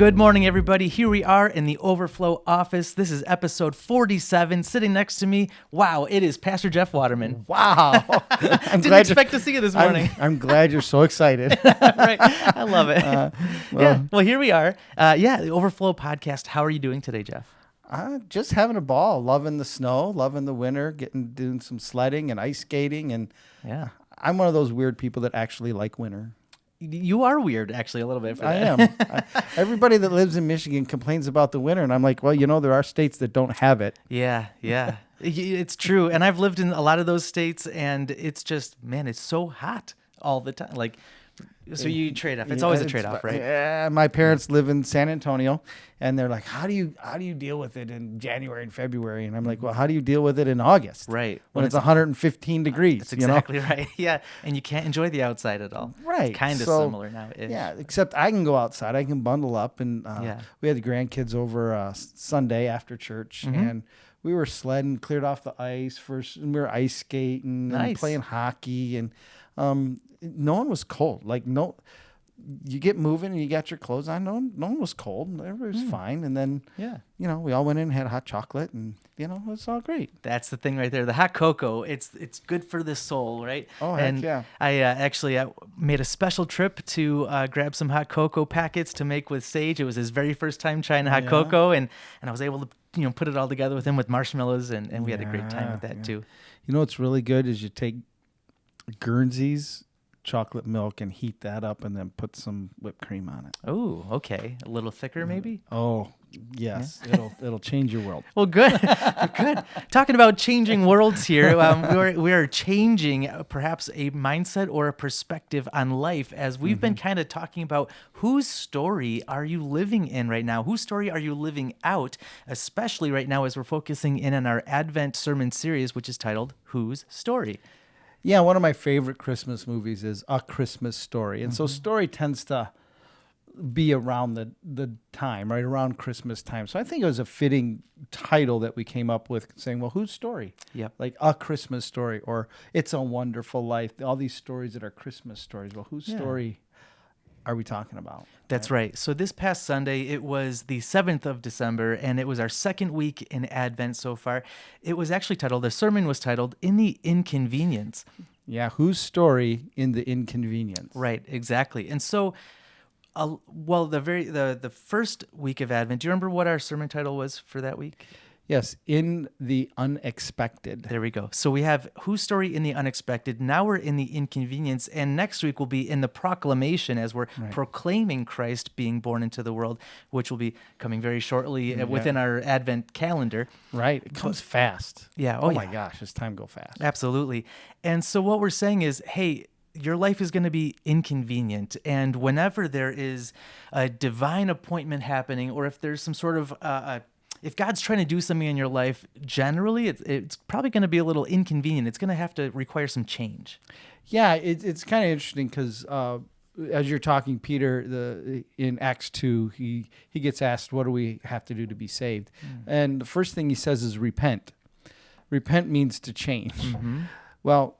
Good morning, everybody. Here we are in the Overflow office. This is episode 47. Sitting next to me, wow, it is Pastor Jeff Waterman. Wow. Didn't expect to see you this morning. I'm glad you're so excited. Right. I love it. Well, here we are. The Overflow podcast. How are you doing today, Jeff? Just having a ball, loving the snow, loving the winter, doing some sledding and ice skating. And Yeah. I'm one of those weird people that actually like winter. You are weird, actually, a little bit for that. I am. Everybody that lives in Michigan complains about the winter. And I'm like, well, there are states that don't have it. Yeah. It's true. And I've lived in a lot of those states, and it's just, man, it's so hot all the time. So you trade off. It's always a trade off, right? Yeah. My parents live in San Antonio, and they're like, how do you deal with it in January and February? And I'm like, well, how do you deal with it in August? Right. When it's 115 degrees. That's exactly right. Yeah. And you can't enjoy the outside at all. Right. It's kind of similar now. Yeah, except I can go outside. I can bundle up. And we had the grandkids over Sunday after church, and we were sledding, cleared off the ice first, and we were ice skating and playing hockey. And no one was cold. You get moving and you got your clothes on. No one was cold. Everybody was fine. And then, we all went in and had hot chocolate, and it was all great. That's the thing right there. The hot cocoa, it's good for the soul, right? Oh, heck and yeah. I made a special trip to grab some hot cocoa packets to make with Sage. It was his very first time trying hot cocoa, and I was able to put it all together with him with marshmallows, and we had a great time with that too. What's really good is you take Guernsey's chocolate milk and heat that up and then put some whipped cream on it. Oh, okay. A little thicker maybe? Oh, yes. Yeah. It'll change your world. Well, good. Good. Talking about changing worlds here, we're changing perhaps a mindset or a perspective on life, as we've been kind of talking about whose story are you living in right now? Whose story are you living out, especially right now as we're focusing in on our Advent sermon series, which is titled Whose Story? Yeah, one of my favorite Christmas movies is A Christmas Story. And so story tends to be around the time, right around Christmas time. So I think it was a fitting title that we came up with, saying, well, whose story? Yep. Like A Christmas Story or It's a Wonderful Life, all these stories that are Christmas stories. Well, whose story are we talking about? That's right. So this past Sunday, it was the 7th of December, and it was our second week in Advent so far. It was actually titled, the sermon was titled, In the Inconvenience. Yeah, whose story in the inconvenience? Right, exactly. And so, the first week of Advent, do you remember what our sermon title was for that week? Yes, in the unexpected. There we go. So we have whose story in the unexpected. Now we're in the inconvenience. And next week we'll be in the proclamation as we're proclaiming Christ being born into the world, which will be coming very shortly within our Advent calendar. Right. It comes fast. Yeah. Oh my gosh, does time go fast? Absolutely. And so what we're saying is, hey, your life is going to be inconvenient. And whenever there is a divine appointment happening, or if there's some sort of if God's trying to do something in your life, generally, it's probably going to be a little inconvenient. It's going to have to require some change. Yeah, it's kind of interesting because as you're talking, Peter, in Acts 2, he gets asked, what do we have to do to be saved? And the first thing he says is repent. Repent means to change. Well,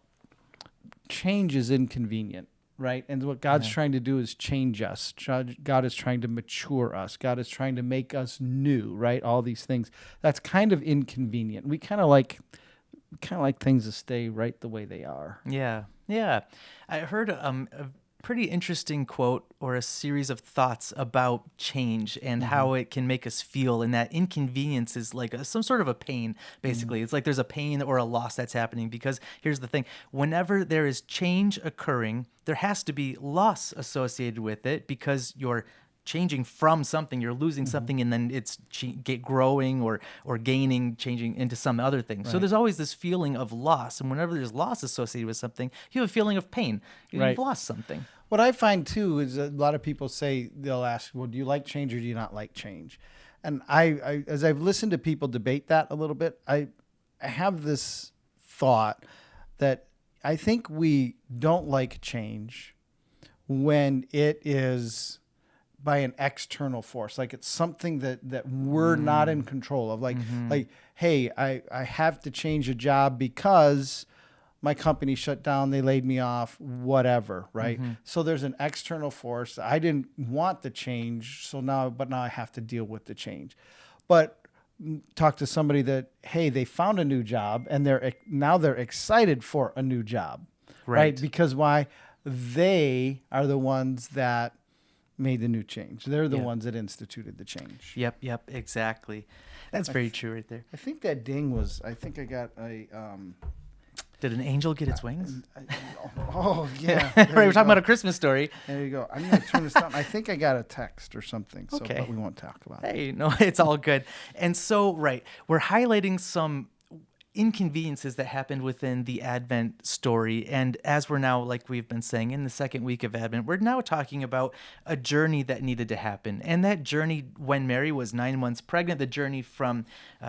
change is inconvenient. Right? And what God's trying to do is change us. God is trying to mature us. God is trying to make us new, right? All these things. That's kind of inconvenient. We kind of like things to stay right the way they are. Yeah. Yeah. I heard a pretty interesting quote or a series of thoughts about change and how it can make us feel, and that inconvenience is like some sort of a pain, basically. It's like there's a pain or a loss that's happening, because here's the thing. Whenever there is change occurring, there has to be loss associated with it, because you're changing from something, you're losing something, and then it's growing or gaining, changing into some other thing. Right. So there's always this feeling of loss, and whenever there's loss associated with something, you have a feeling of pain. You've lost something. What I find too is a lot of people they'll ask, well, do you like change or do you not like change? And I as I've listened to people debate that a little bit, I have this thought that I think we don't like change when it is by an external force, like it's something that we're not in control of. Like, hey, I have to change a job because my company shut down, they laid me off, whatever, right? So there's an external force. I didn't want the change, but now I have to deal with the change. But talk to somebody that, hey, they found a new job and they're excited for a new job, right? Because why? They are the ones that made the new change. They're the ones that instituted the change. Yep, exactly. That's very true right there. I think that ding was, I think I got a... Did an angel get its wings? Oh, yeah. Right, we're talking about A Christmas Story. There you go. I'm going to turn this down. I think I got a text or something, Okay. But we won't talk about it. Hey, no, it's all good. And so, right, we're highlighting some inconveniences that happened within the Advent story. And as we're now, like we've been saying, in the second week of Advent, we're now talking about a journey that needed to happen. And that journey, when Mary was 9 months pregnant, the journey from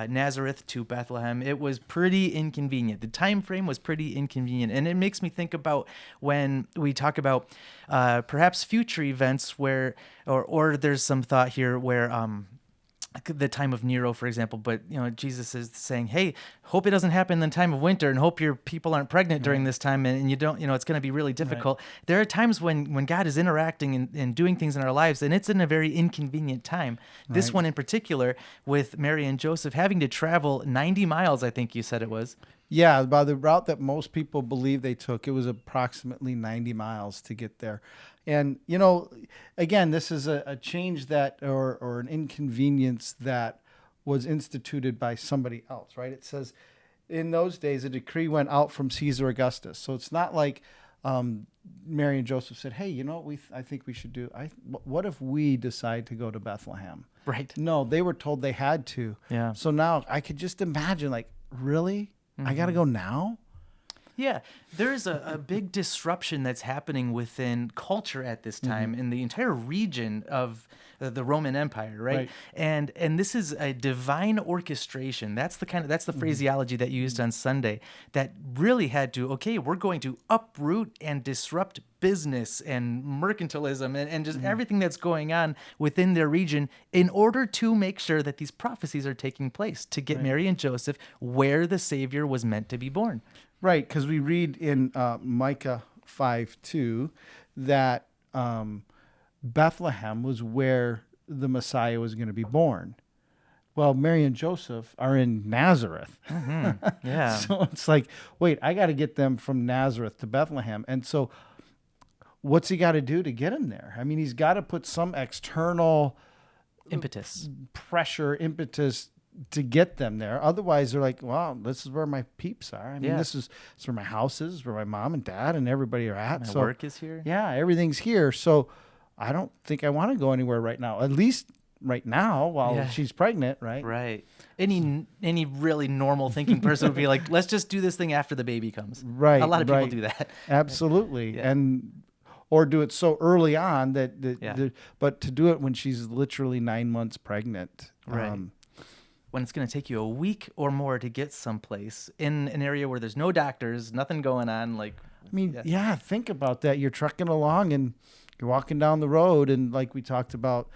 Nazareth to Bethlehem, it was pretty inconvenient. The time frame was pretty inconvenient. And it makes me think about when we talk about perhaps future events where, or there's some thought here where, the time of Nero, for example, but Jesus is saying, hey, hope it doesn't happen in the time of winter, and hope your people aren't pregnant during this time, and you don't, it's going to be really difficult. Right. There are times when God is interacting and doing things in our lives, and it's in a very inconvenient time. Right. This one in particular, with Mary and Joseph having to travel 90 miles, I think you said it was. Yeah, by the route that most people believe they took, it was approximately 90 miles to get there. And, again, this is a change that, or an inconvenience that was instituted by somebody else, right? It says, in those days, a decree went out from Caesar Augustus. So it's not like Mary and Joseph said, hey, I think we should do, what if we decide to go to Bethlehem? Right. No, they were told they had to. Yeah. So now I could just imagine, like, really? I got to go now? Yeah, there's a big disruption that's happening within culture at this time in the entire region of the Roman Empire, right? And this is a divine orchestration. That's the phraseology that you used on Sunday that really had to, we're going to uproot and disrupt business and mercantilism and just everything that's going on within their region in order to make sure that these prophecies are taking place to get Mary and Joseph where the Savior was meant to be born. Right, because we read in Micah 5:2 that Bethlehem was where the Messiah was going to be born. Well, Mary and Joseph are in Nazareth. Yeah. So it's like, wait, I got to get them from Nazareth to Bethlehem. And so what's he got to do to get them there? I mean, he's got to put some external impetus to get them there. Otherwise, they're like, well, this is where my peeps are. I mean, this is where my house is, where my mom and dad and everybody are at. My work is here. Yeah, everything's here. So I don't think I want to go anywhere right now, at least right now while she's pregnant, right? Right. Any really normal thinking person would be like, let's just do this thing after the baby comes. Right. A lot of people do that. Absolutely. Or do it so early on but to do it when she's literally 9 months pregnant. Right. When it's going to take you a week or more to get someplace in an area where there's no doctors, nothing going on. Like, I mean, think about that. You're trucking along and you're walking down the road, and like we talked about,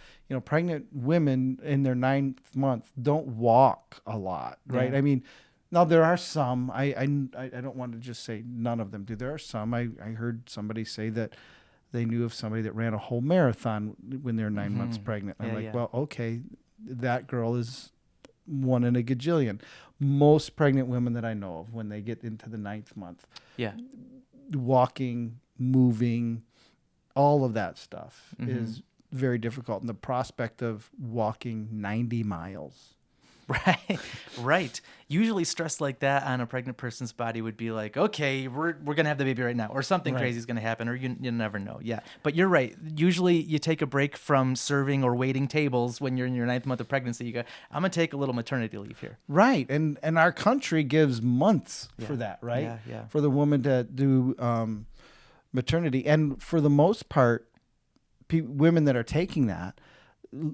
pregnant women in their 9th month don't walk a lot, right? I mean, now there are some. I don't want to just say none of them do. There are some. I heard somebody say that they knew of somebody that ran a whole marathon when they're 9 months pregnant. I'm like, well, okay, that girl is one in a gajillion. Most pregnant women that I know of, when they get into the 9th month, walking, moving, all of that stuff is very difficult. And the prospect of walking 90 miles. Right. Usually stress like that on a pregnant person's body would be like, okay, we're going to have the baby right now, or something crazy is going to happen, or you never know. Yeah. But you're right. Usually you take a break from serving or waiting tables when you're in your 9th month of pregnancy. You go, I'm going to take a little maternity leave here. Right. And our country gives months for that, right? Yeah. For the woman to do maternity. And for the most part, women that are taking that,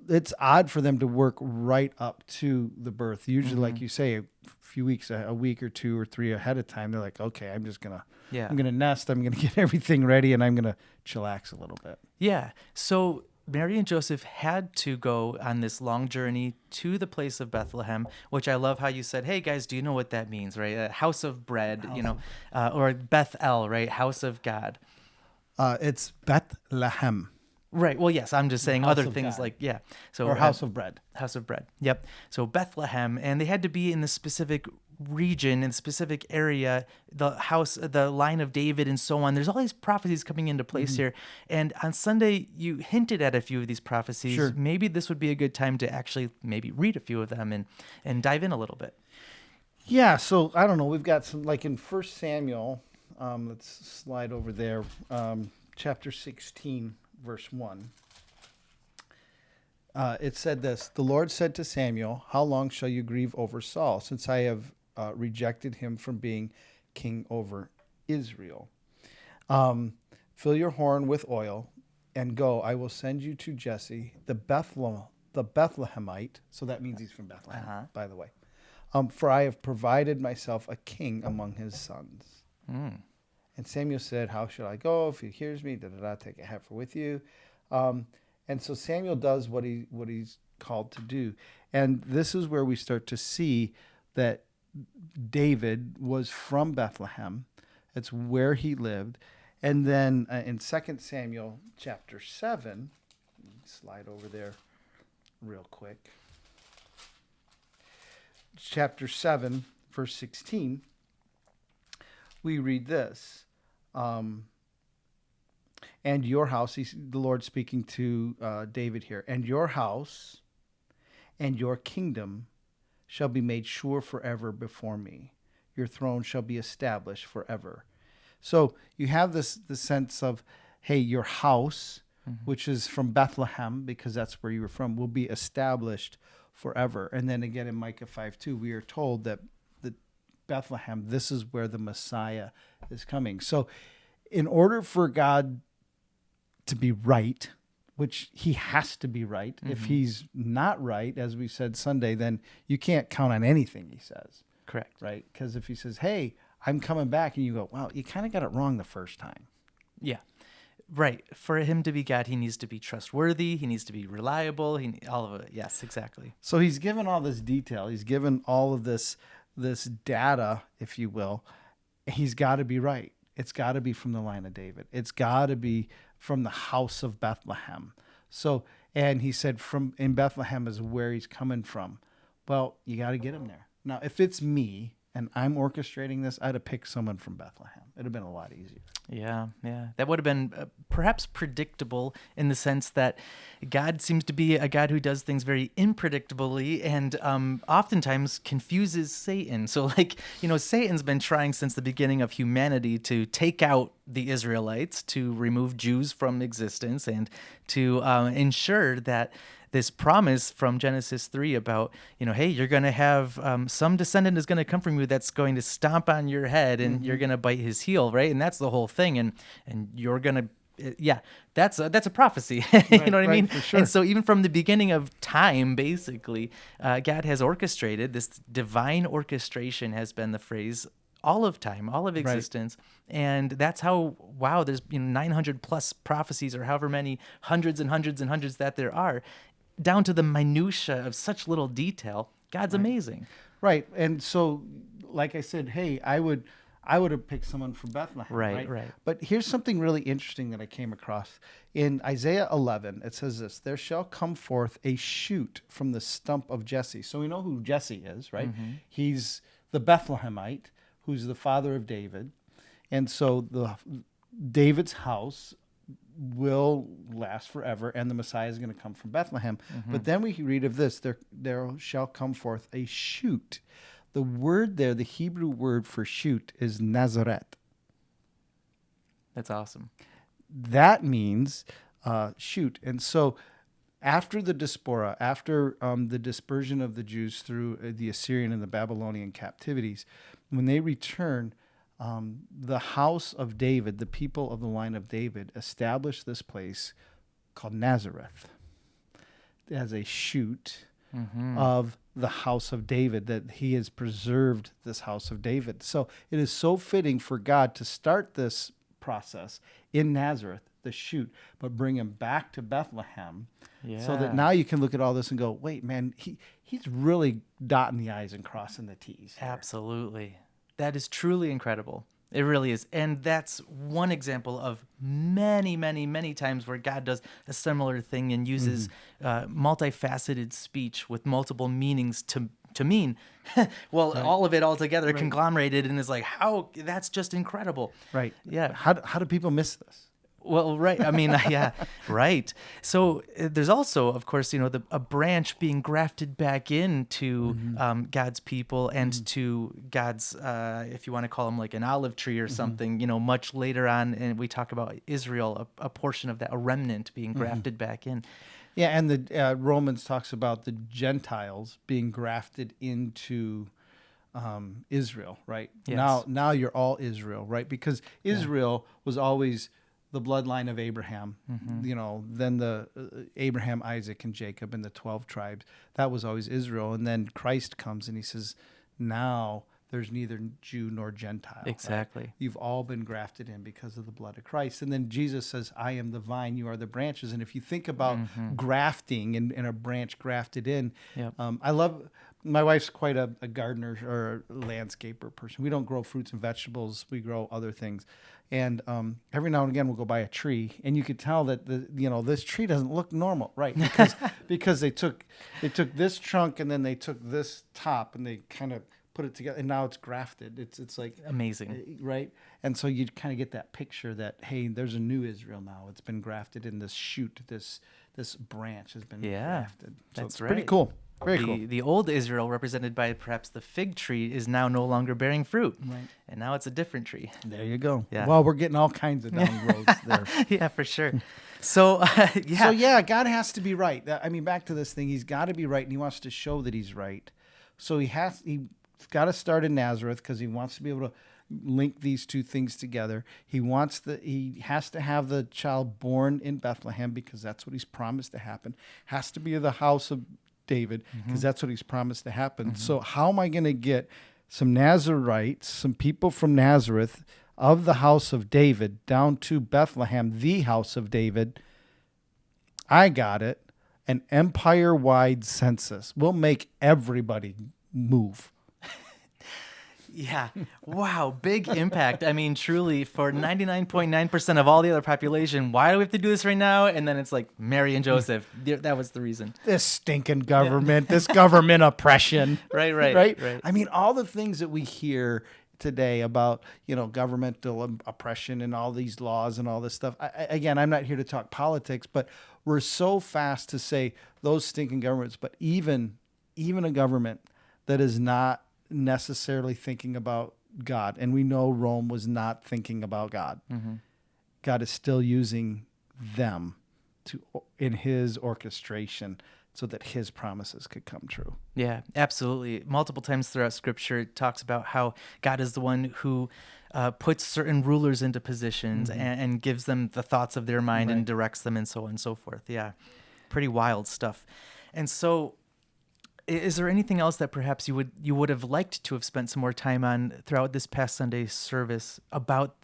it's odd for them to work right up to the birth. Usually, like you say, a few weeks, a week or 2 or 3 ahead of time, they're like, okay, I'm going to nest, I'm going to get everything ready, and I'm going to chillax a little bit. Yeah. So Mary and Joseph had to go on this long journey to the place of Bethlehem, which I love how you said, hey guys, do you know what that means, right? House of bread, or Bethel, right? House of God. It's Bethlehem. Right. Well, yes, I'm just saying House other of things God. like, yeah. So Or house of bread. House of bread. Yep. So Bethlehem, and they had to be in the specific region, in the specific area, the line of David, and so on. There's all these prophecies coming into place here. And on Sunday, you hinted at a few of these prophecies. Sure. Maybe this would be a good time to actually maybe read a few of them and dive in a little bit. Yeah, so I don't know. We've got some, like in 1 Samuel, let's slide over there, chapter 16, verse 1. It said this: The Lord said to Samuel, how long shall you grieve over Saul, since I have rejected him from being king over Israel? Fill your horn with oil and go. I will send you to Jesse, the Bethlehemite. So that means he's from Bethlehem, by the way. For I have provided myself a king among his sons. And Samuel said, how shall I go? If he hears me, take a heifer with you. And so Samuel does what he's called to do. And this is where we start to see that David was from Bethlehem. It's where he lived. And then in 2 Samuel chapter 7, slide over there real quick. Chapter 7, verse 16, we read this. And your house, the Lord speaking to David here, and your house and your kingdom shall be made sure forever before me. Your throne shall be established forever. So you have the sense of, hey, your house, which is from Bethlehem, because that's where you were from, will be established forever. And then again in Micah 5:2, we are told that Bethlehem, this is where the Messiah is coming. So in order for God to be right, which he has to be right. If he's not right, as we said Sunday, then you can't count on anything he says. Correct. Right? Because if he says, hey, I'm coming back, and you go, well, you kind of got it wrong the first time. Yeah. Right. For him to be God, he needs to be trustworthy. He needs to be reliable. All of it. Yes, exactly. So he's given all this detail. He's given all of this data, if you will. He's got to be right. It's got to be from the line of David. It's got to be from the house of Bethlehem. So, and he said in Bethlehem is where he's coming from. Well, you got to get him there. Now, if it's me and I'm orchestrating this, I'd have picked someone from Bethlehem. It'd have been a lot easier. Yeah. That would have been perhaps predictable in the sense that God seems to be a God who does things very unpredictably and oftentimes confuses Satan. So Satan's been trying since the beginning of humanity to take out the Israelites, to remove Jews from existence, and to ensure that this promise from Genesis 3 about, hey, you're going to have some descendant is going to come from you that's going to stomp on your head and you're going to bite his heel, right? And that's the whole thing. And you're going to, that's a prophecy. You know what I mean? For sure. And so even from the beginning of time, basically, God has orchestrated, this divine orchestration has been the phrase all of time, all of existence. Right. And that's how, there's 900 plus prophecies or however many hundreds and hundreds and hundreds that there are, down to the minutia of such little detail. God's amazing. Right. And so, like I said, hey, I would have picked someone from Bethlehem. Right. But here's something really interesting that I came across. In Isaiah 11, it says this: there shall come forth a shoot from the stump of Jesse. So we know who Jesse is, right? He's the Bethlehemite, who's the father of David. And so David's house will last forever, and the Messiah is going to come from Bethlehem. But then we read of this: there shall come forth a shoot. The word there, the Hebrew word for shoot, is Nazareth. That's awesome. That means shoot. And so after the diaspora, after the dispersion of the Jews through the Assyrian and the Babylonian captivities, when they return, the house of David, the people of the line of David, established this place called Nazareth as a shoot of the house of David, that he has preserved this house of David. So it is so fitting for God to start this process in Nazareth, the shoot, but bring him back to Bethlehem, so that Yeah. now you can look at all this and go, wait, man, he's really dotting the I's and crossing the T's here. Absolutely. That is truly incredible. It really is. And that's one example of many, many, many times where God does a similar thing and uses multifaceted speech with multiple meanings to mean, well, all of it all together conglomerated, and is like, how, that's just incredible. Right. Yeah. How do people miss this? Well, right. I mean, yeah, right. So there's also, of course, a branch being grafted back into God's people and to God's, if you want to call him like an olive tree or something, much later on. And we talk about Israel, a portion of that, a remnant being grafted back in. Yeah, and the Romans talks about the Gentiles being grafted into Israel, right? Yes. Now you're all Israel, right? Because Israel was always the bloodline of Abraham, then the Abraham, Isaac, and Jacob, and the 12 tribes. That was always Israel. And then Christ comes and he says, now there's neither Jew nor Gentile. Exactly. Right? You've all been grafted in because of the blood of Christ. And then Jesus says, I am the vine, you are the branches. And if you think about grafting and a branch grafted in, Yep. I love... My wife's quite a gardener or a landscaper person. We don't grow fruits and vegetables. We grow other things. And every now and again, we'll go by a tree, and you could tell that this tree doesn't look normal, right? Because they took this trunk and then they took this top and they kind of put it together, and now it's grafted. It's like Amazing, right? And so you kind of get that picture that, hey, there's a new Israel now. It's been grafted in this shoot. This branch has been grafted. So that's it's right. pretty cool. Very cool. The old Israel, represented by perhaps the fig tree, is now no longer bearing fruit. Right. And now it's a different tree. There you go. Yeah. Well, we're getting all kinds of down roads there. Yeah, for sure. So, So, yeah, God has to be right. I mean, back to this thing. He's got to be right, and he wants to show that he's right. So he's got to start in Nazareth because he wants to be able to link these two things together. He has to have the child born in Bethlehem because that's what he's promised to happen. Has to be of the house of David, because that's what he's promised to happen. So how am I going to get some Nazarites, some people from Nazareth of the house of David down to Bethlehem, the house of David? I got it. An empire-wide census. We'll make everybody move. Yeah. Wow. Big impact. I mean, truly, for 99.9% of all the other population, why do we have to do this right now? And then it's like Mary and Joseph. That was the reason. This stinking government, this government oppression. Right. I mean, all the things that we hear today about, governmental oppression and all these laws and all this stuff. Again, I'm not here to talk politics, but we're so fast to say those stinking governments, but even a government that is not necessarily thinking about God, and we know Rome was not thinking about God. God is still using them in his orchestration so that his promises could come true. Yeah, absolutely. Multiple times throughout Scripture, it talks about how God is the one who puts certain rulers into positions and gives them the thoughts of their mind and directs them and so on and so forth. Yeah, pretty wild stuff. And so, is there anything else that perhaps you would have liked to have spent some more time on throughout this past Sunday service about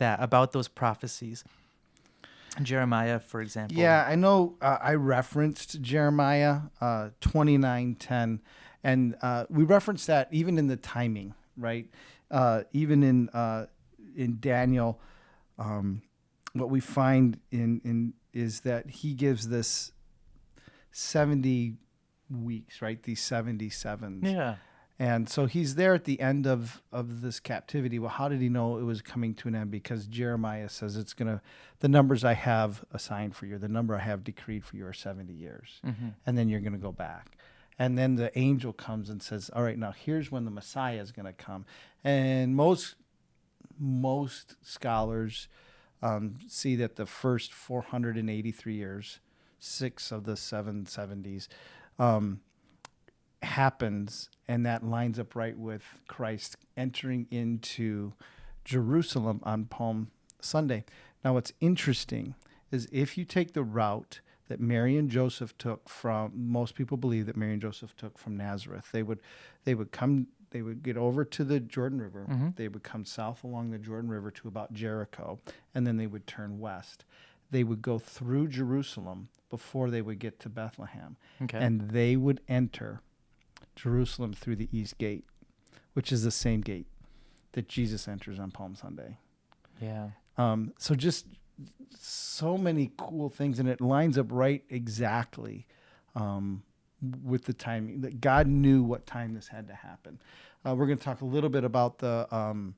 those prophecies? Jeremiah, for example. Yeah, I know I referenced Jeremiah 29:10, and we referenced that even in the timing, right? Even in Daniel, what we find in is that he gives this 70 weeks, right? These 77s. Yeah. And so he's there at the end of this captivity. Well, how did he know it was coming to an end? Because Jeremiah says the numbers I have assigned for you, the number I have decreed for you are 70 years. And then you're going to go back. And then the angel comes and says, all right, now here's when the Messiah is going to come. And most scholars see that the first 483 years, 6 of the 770s, happens, and that lines up right with Christ entering into Jerusalem on Palm Sunday. Now, what's interesting is if you take the route that Mary and Joseph took most people believe that Mary and Joseph took from Nazareth, they would get over to the Jordan River. They would come south along the Jordan River to about Jericho, and then they would turn west. they would go through Jerusalem before they would get to Bethlehem. Okay. And they would enter Jerusalem through the east gate, which is the same gate that Jesus enters on Palm Sunday. Yeah. So just so many cool things, and it lines up right exactly with the timing. That God knew what time this had to happen. We're going to talk a little bit about the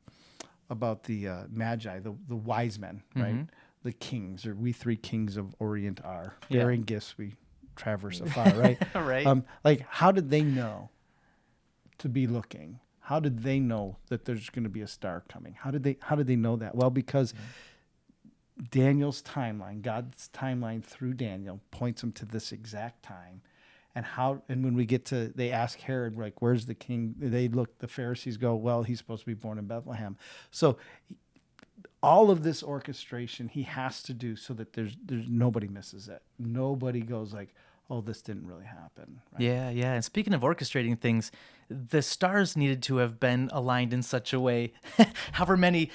Magi, the wise men, right? The kings, or we three kings of Orient are bearing gifts. We traverse afar, right? Right. Like, how did they know to be looking? How did they know that there's going to be a star coming? How did they know that? Well, because Daniel's timeline, God's timeline through Daniel, points them to this exact time. And when we get to, they ask Herod, like, where's the king? The Pharisees go, well, he's supposed to be born in Bethlehem. So all of this orchestration he has to do so that there's nobody misses it. Nobody goes like, oh, this didn't really happen. Right? Yeah, yeah. And speaking of orchestrating things, the stars needed to have been aligned in such a way, however many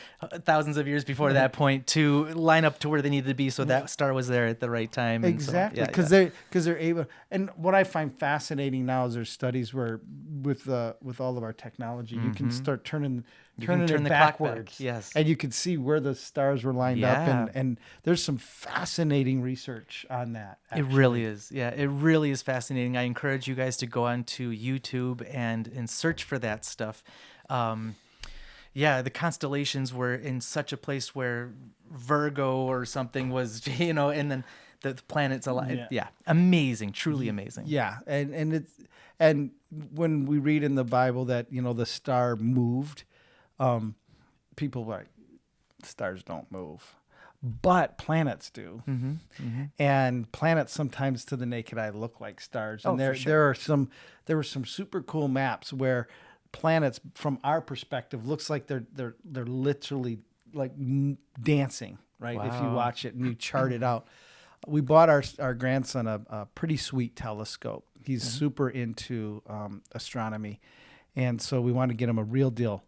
thousands of years before that point, to line up to where they needed to be, so that star was there at the right time. Exactly, because they're able. And what I find fascinating now is there's studies where with all of our technology, you can start turning it backwards. Back. Yes, and you can see where the stars were lined up, and there's some fascinating research on that. Actually. It really is. Yeah, it really is fascinating. I encourage you guys to go onto YouTube and search for that stuff. The constellations were in such a place where Virgo or something was, and then the planets aligned. Yeah, amazing, truly amazing. Yeah, and when we read in the Bible that the star moved, people are like, stars don't move. But planets do, and planets sometimes to the naked eye look like stars. And there were some super cool maps where planets, from our perspective, looks like they're literally like dancing, right? Wow. If you watch it and you chart it out. We bought our grandson a pretty sweet telescope. He's super into astronomy. And so we wanted to get him a real deal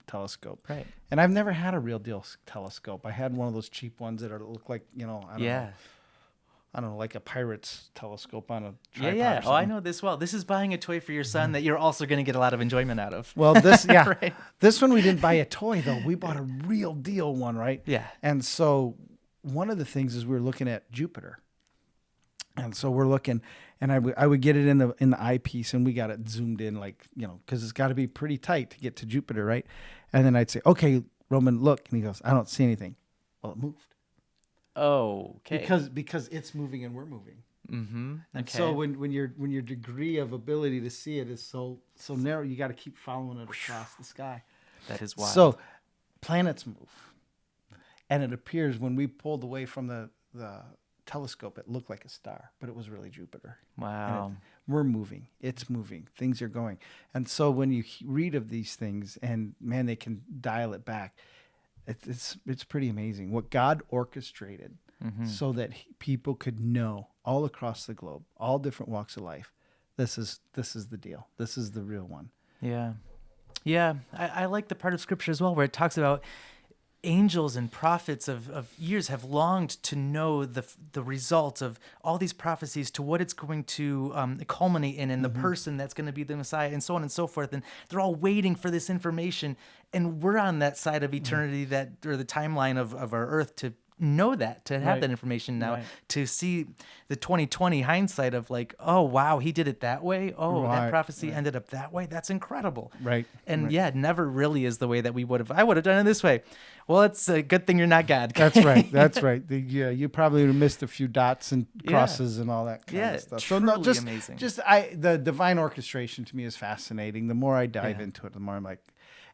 telescope. Right. And I've never had a real deal telescope. I had one of those cheap ones that look like, I don't know, like a pirate's telescope on a tripod. Yeah. Oh, I know this well. This is buying a toy for your son that you're also going to get a lot of enjoyment out of. Well, this, Right. This one we didn't buy a toy though. We bought a real deal one, right? Yeah. And so one of the things is we were looking at Jupiter. And so we're looking, and I would get it in the eyepiece, and we got it zoomed in, like, because it's got to be pretty tight to get to Jupiter, right? And then I'd say, okay, Roman, look, and he goes, I don't see anything. Well, it moved. Oh, okay. Because it's moving and we're moving. Mm-hmm. And okay. so when your degree of ability to see it is so narrow, you got to keep following it across the sky. That is wild. So planets move, and it appears when we pulled away from the telescope, it looked like a star, but it was really Jupiter. Wow. We're moving. It's moving. Things are going. And so when you read of these things, and man, they can dial it back. It's pretty amazing what God orchestrated so that people could know all across the globe, all different walks of life. This is the deal. This is the real one. Yeah. Yeah. I like the part of Scripture as well where it talks about angels and prophets of years have longed to know the results of all these prophecies, to what it's going to culminate in the person that's going to be the Messiah, and so on and so forth. And they're all waiting for this information. And we're on that side of eternity, or the timeline of our earth, to know that, to have that information now, to see the 2020 hindsight of like, oh, wow, he did it that way. Oh, that prophecy ended up that way. That's incredible. Right. And it never really is the way that I would have done it this way. Well, it's a good thing you're not God. That's right. That's right. You probably missed a few dots and crosses and all that kind of stuff. Truly amazing. The divine orchestration to me is fascinating. The more I dive into it, the more I'm like,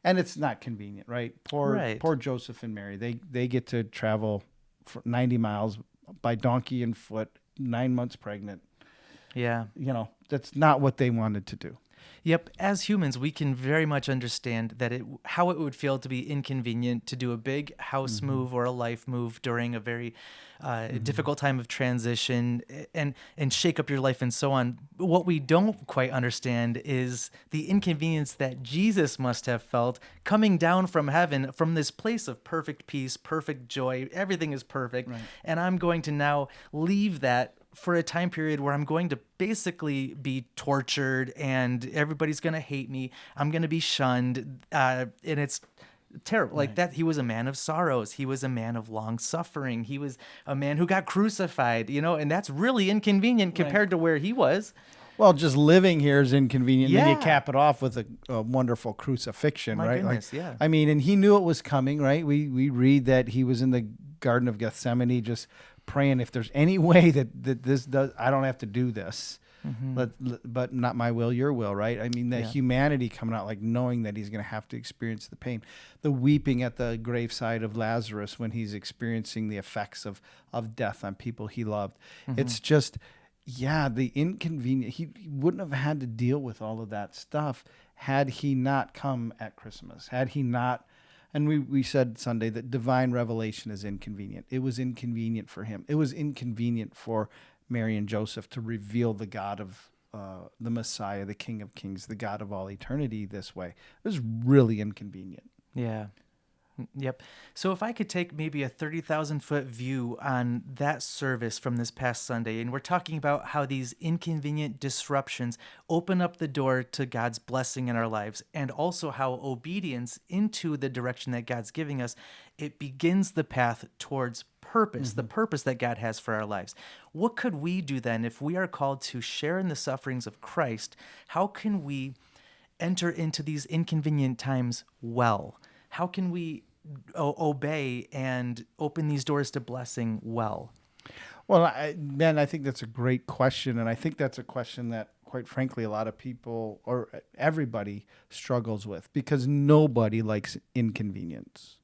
and it's not convenient, right? Poor Joseph and Mary. They get to travel for 90 miles by donkey and foot, 9 months pregnant. Yeah. That's not what they wanted to do. Yep, as humans, we can very much understand that how it would feel to be inconvenient to do a big house move or a life move during a very difficult time of transition and shake up your life and so on. What we don't quite understand is the inconvenience that Jesus must have felt coming down from heaven, from this place of perfect peace, perfect joy. Everything is perfect, Right. and I'm going to now leave that for a time period where I'm going to basically be tortured and everybody's going to hate me. I'm going to be shunned. And it's terrible. Like that, he was a man of sorrows. He was a man of long suffering. He was a man who got crucified, and that's really inconvenient compared to where he was. Well, just living here is inconvenient. Then you Yeah. cap it off with a wonderful crucifixion, My right? goodness, yeah. I mean, and he knew it was coming, right? We read that he was in the Garden of Gethsemane just praying, if there's any way that this does, I don't have to do this, but not my will, your will, right? I mean, the humanity coming out, like knowing that he's going to have to experience the pain, the weeping at the graveside of Lazarus when he's experiencing the effects of death on people he loved. It's just, the inconvenience. He wouldn't have had to deal with all of that stuff had he not come at Christmas, had he not. And we said Sunday that divine revelation is inconvenient. It was inconvenient for him. It was inconvenient for Mary and Joseph to reveal the God of the Messiah, the King of Kings, the God of all eternity this way. It was really inconvenient. Yeah. Yep. So if I could take maybe a 30,000-foot view on that service from this past Sunday, and we're talking about how these inconvenient disruptions open up the door to God's blessing in our lives, and also how obedience into the direction that God's giving us, it begins the path towards purpose, the purpose that God has for our lives. What could we do then if we are called to share in the sufferings of Christ? How can we enter into these inconvenient times well? How can we obey and open these doors to blessing well? Well, Ben, I think that's a great question. And I think that's a question that, quite frankly, a lot of people or everybody struggles with because nobody likes inconvenience.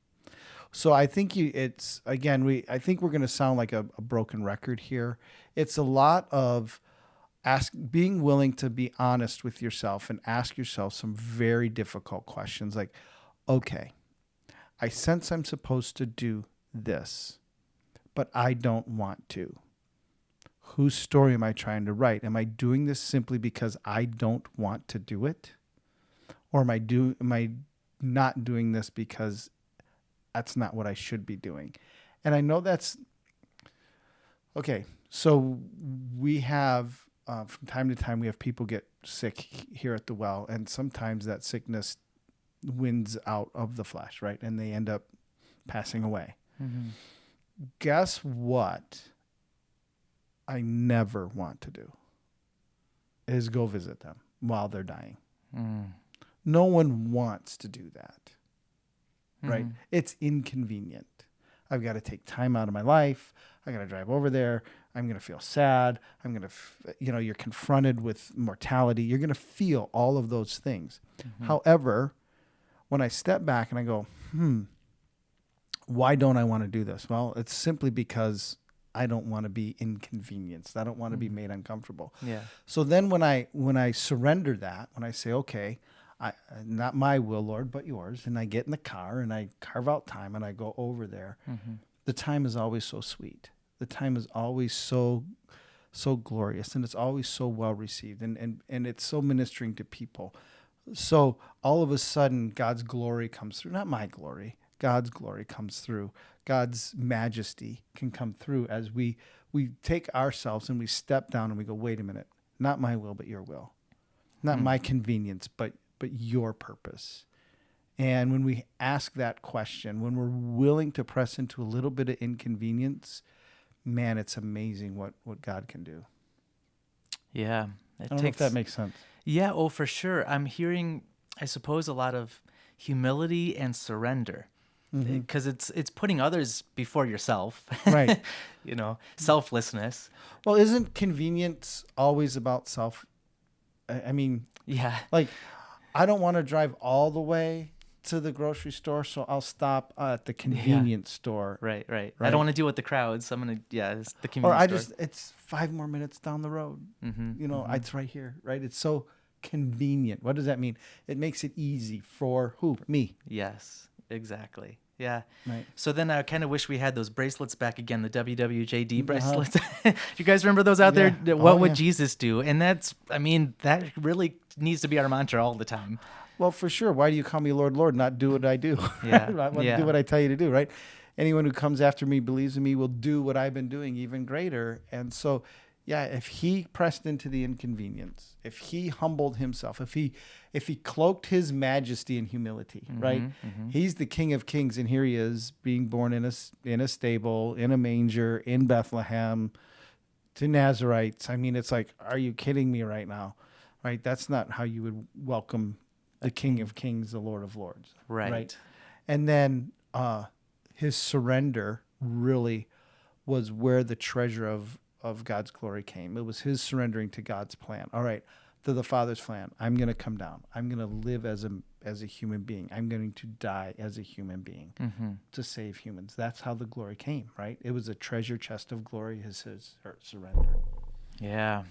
So I think I think we're going to sound like a broken record here. It's a lot of being willing to be honest with yourself and ask yourself some very difficult questions like, okay, I sense I'm supposed to do this, but I don't want to. Whose story am I trying to write? Am I doing this simply because I don't want to do it? Or am I not doing this because that's not what I should be doing? And I know that's okay. So we have, from time to time, we have people get sick here at the well, and sometimes that sickness wins out of the flesh, right? And they end up passing away. Mm-hmm. Guess what I never want to do is go visit them while they're dying. No one wants to do that, right? It's inconvenient. I've got to take time out of my life. I got to drive over there. I'm going to feel sad. I'm going to, you're confronted with mortality. You're going to feel all of those things. However, when I step back and I go, why don't I want to do this? Well, it's simply because I don't want to be inconvenienced. I don't want to be made uncomfortable. Yeah. So then when I surrender that, when I say, okay, not my will, Lord, but yours, and I get in the car and I carve out time and I go over there, the time is always so sweet. The time is always so glorious, and it's always so well received, and it's so ministering to people. So all of a sudden, God's glory comes through. Not my glory. God's glory comes through. God's majesty can come through as we take ourselves and we step down and we go, wait a minute, not my will, but your will. Not my convenience, but your purpose. And when we ask that question, when we're willing to press into a little bit of inconvenience, man, it's amazing what God can do. Yeah. I don't know if that makes sense. Yeah, oh, for sure. I'm hearing, I suppose, a lot of humility and surrender, because it's putting others before yourself, right? Selflessness. Well, isn't convenience always about self? I mean, yeah, like I don't want to drive all the way to the grocery store, so I'll stop at the convenience store. Right. I don't want to deal with the crowds. So I'm gonna, it's the convenience store. It's 5 more minutes down the road. It's right here, right? It's so inconvenient. What does that mean? It makes it easy for who? Me. Yes, exactly. Yeah. Right. So then I kind of wish we had those bracelets back again, the WWJD bracelets. You guys remember those out there? What would Jesus do? And that really needs to be our mantra all the time. Well, for sure. Why do you call me Lord, Lord, not do what I do? Yeah. I want to do what I tell you to do, right? Anyone who comes after me, believes in me, will do what I've been doing, even greater. And so, yeah, if he pressed into the inconvenience, if he humbled himself, if he cloaked his majesty in humility, right? Mm-hmm. He's the King of Kings, and here he is being born in a stable, in a manger, in Bethlehem, to Nazarites. I mean, it's like, are you kidding me right now? Right? That's not how you would welcome the King of Kings, the Lord of Lords. Right. And then his surrender really was where the treasure of God's glory came. It was his surrendering to God's plan. All right, to the Father's plan. I'm going to come down. I'm going to live as a human being. I'm going to die as a human being to save humans. That's how the glory came, right? It was a treasure chest of glory, his surrender. Yeah.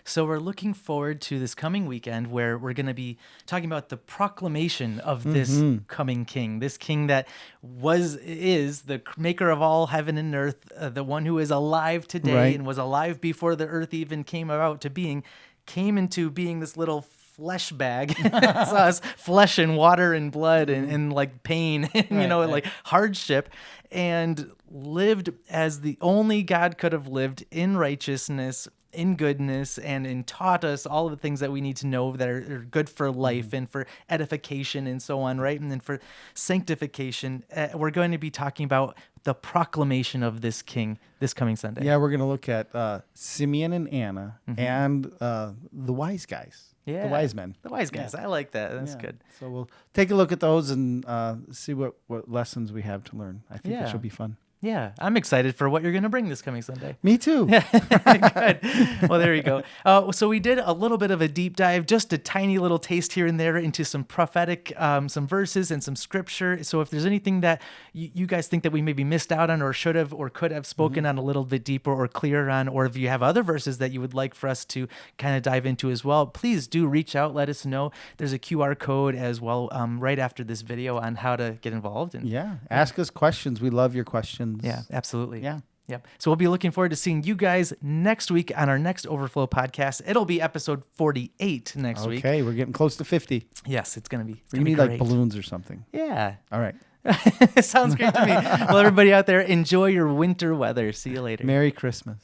So we're looking forward to this coming weekend where we're going to be talking about the proclamation of this coming king, this king that is the maker of all heaven and earth, the one who is alive today and was alive before the earth even came about to being, came into being this little flesh bag. It's us, flesh and water and blood and like pain and, like hardship, and lived as the only God could have lived, in righteousness, in goodness, and taught us all of the things that we need to know that are good for life and for edification and so on, right? And then for sanctification, we're going to be talking about the proclamation of this king this coming Sunday. Yeah, we're going to look at Simeon and Anna and the wise guys. Yeah. The wise men. The wise guys. Yeah. I like that. That's good. So we'll take a look at those and see what lessons we have to learn. I think it should be fun. Yeah, I'm excited for what you're going to bring this coming Sunday. Me too. Good. Well, there you go. So we did a little bit of a deep dive, just a tiny little taste here and there into some prophetic, some verses and some scripture. So if there's anything that you guys think that we maybe missed out on or should have or could have spoken on a little bit deeper or clearer on, or if you have other verses that you would like for us to kind of dive into as well, please do reach out. Let us know. There's a QR code as well right after this video on how to get involved. And ask us questions. We love your questions. Yeah, absolutely. Yeah. Yep. So we'll be looking forward to seeing you guys next week on our next Overflow podcast. It'll be episode 48 next week. Okay, we're getting close to 50. Yes, it's going to be. We need like balloons or something. Yeah. All right. Sounds great to me. Well, everybody out there, enjoy your winter weather. See you later. Merry Christmas.